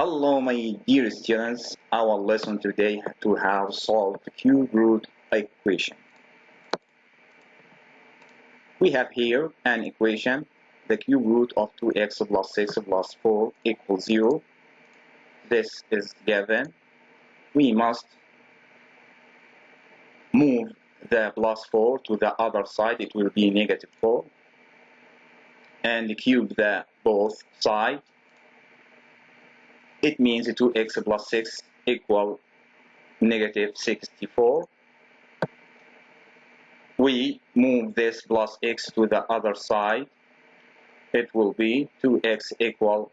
Hello, my dear students. Our lesson today to have solved the cube root equation. We have here an equation, the cube root of 2x plus 6 plus 4 equals 0. This is given. We must move the plus 4 to the other side. It will be negative 4. And cube the both sides. It means 2x plus 6 equal negative 64. We move this plus x to the other side. It will be 2x equal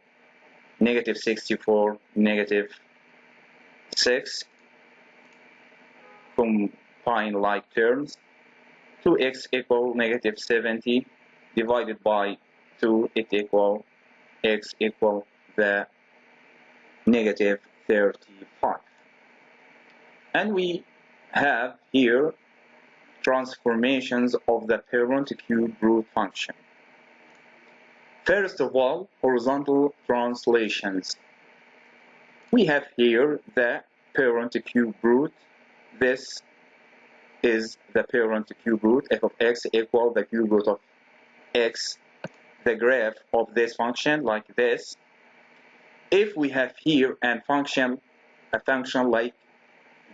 negative 64 negative 6. Combine like terms. 2x equal negative 70 divided by 2, it equal x equal the negative 35. And we have here transformations of the parent cube root function. First of all, horizontal translations. We have here the parent cube root. This is the parent cube root, f of x equal the cube root of x, the graph of this function like this. If we have here a function like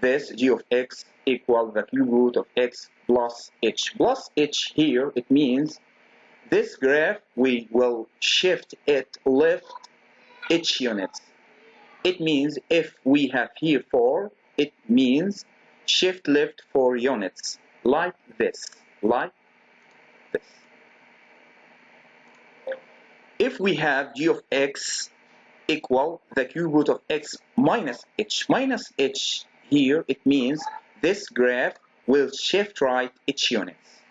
this, g of x equal the cube root of x plus h. Plus h here, it means this graph, we will shift it left h units. It means if we have here 4, it means shift left 4 units, like this, like this. If we have g of x equal the cube root of x minus h here, it means this graph will shift right h units.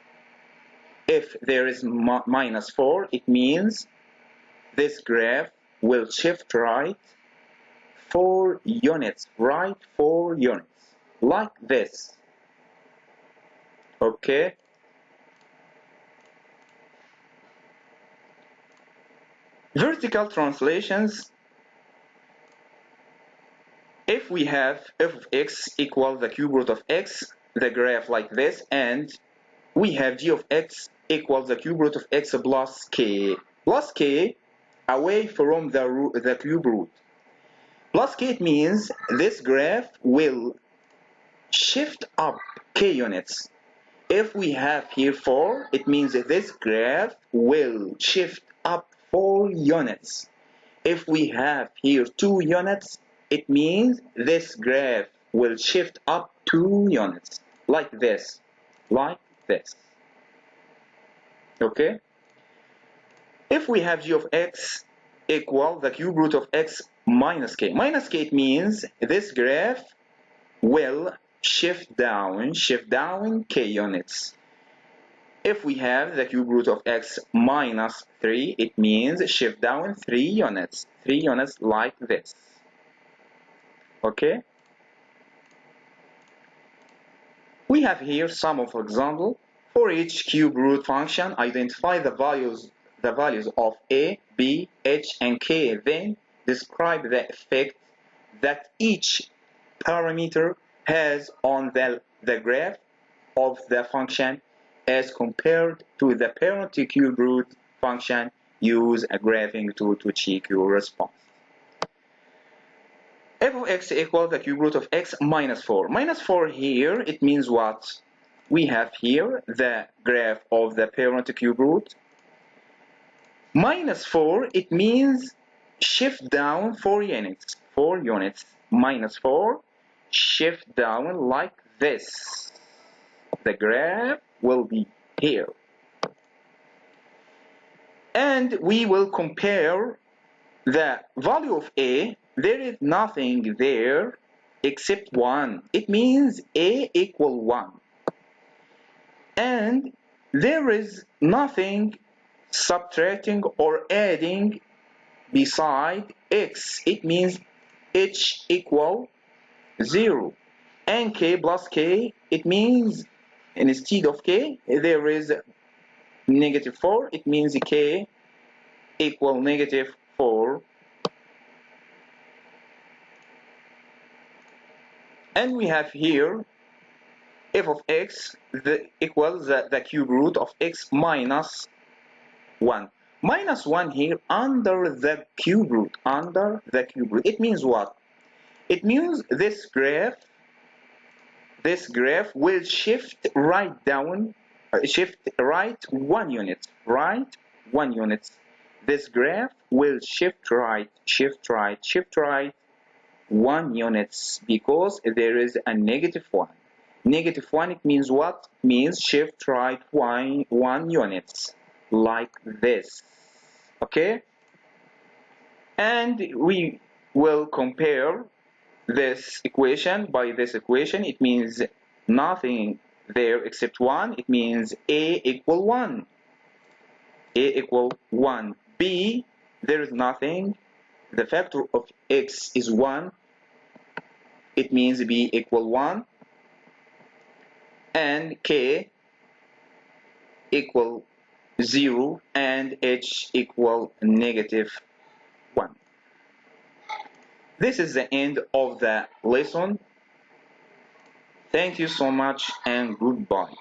If there is minus 4, it means this graph will shift right 4 units, right 4 units, like this. Okay? Vertical translations. If we have f of x equal the cube root of x, the graph like this, and we have g of x equals the cube root of x plus k. Plus k away from the cube root. Plus k, it means this graph will shift up k units. If we have here 4, it means that this graph will shift up 4 units. If we have here 2 units, it means this graph will shift up 2 units, like this, like this. Okay? If we have g of x equal the cube root of x minus k. Minus k, it means this graph will shift down k units. If we have the cube root of x minus 3, it means shift down 3 units. 3 units like this. Okay? We have here some of example. For each cube root function, identify the values of a, b, h, and k. Then describe the effect that each parameter has on the graph of the function as compared to the parent cube root function. Use a graphing tool to check your response. F of x equals the cube root of x minus 4. Minus 4 here, it means what? We have here the graph of the parent cube root. Minus 4, it means shift down 4 units. 4 units. Minus 4, shift down like this. The graph will be here. And we will compare the value of a. There is nothing there except 1. It means a equal 1. And there is nothing subtracting or adding beside x. It means h equal 0. And k plus k, it means instead of k, there is negative 4. It means k equal negative 4. And we have here f of x equals the cube root of x minus 1. Minus 1 here under the cube root. Under the cube root. It means what? It means this graph will shift right down, shift right 1 unit. Right 1 unit. This graph will shift right 1 units because there is a negative 1. Negative 1, it means what? It means shift right 1 units, like this. Okay? And we will compare this equation by this equation. It means nothing there except 1. It means a equal 1. A equal 1. B, there is nothing. The factor of x is 1. It means b equal 1. And k equal 0 and h equal negative 1. This is the end of the lesson. Thank you so much and goodbye.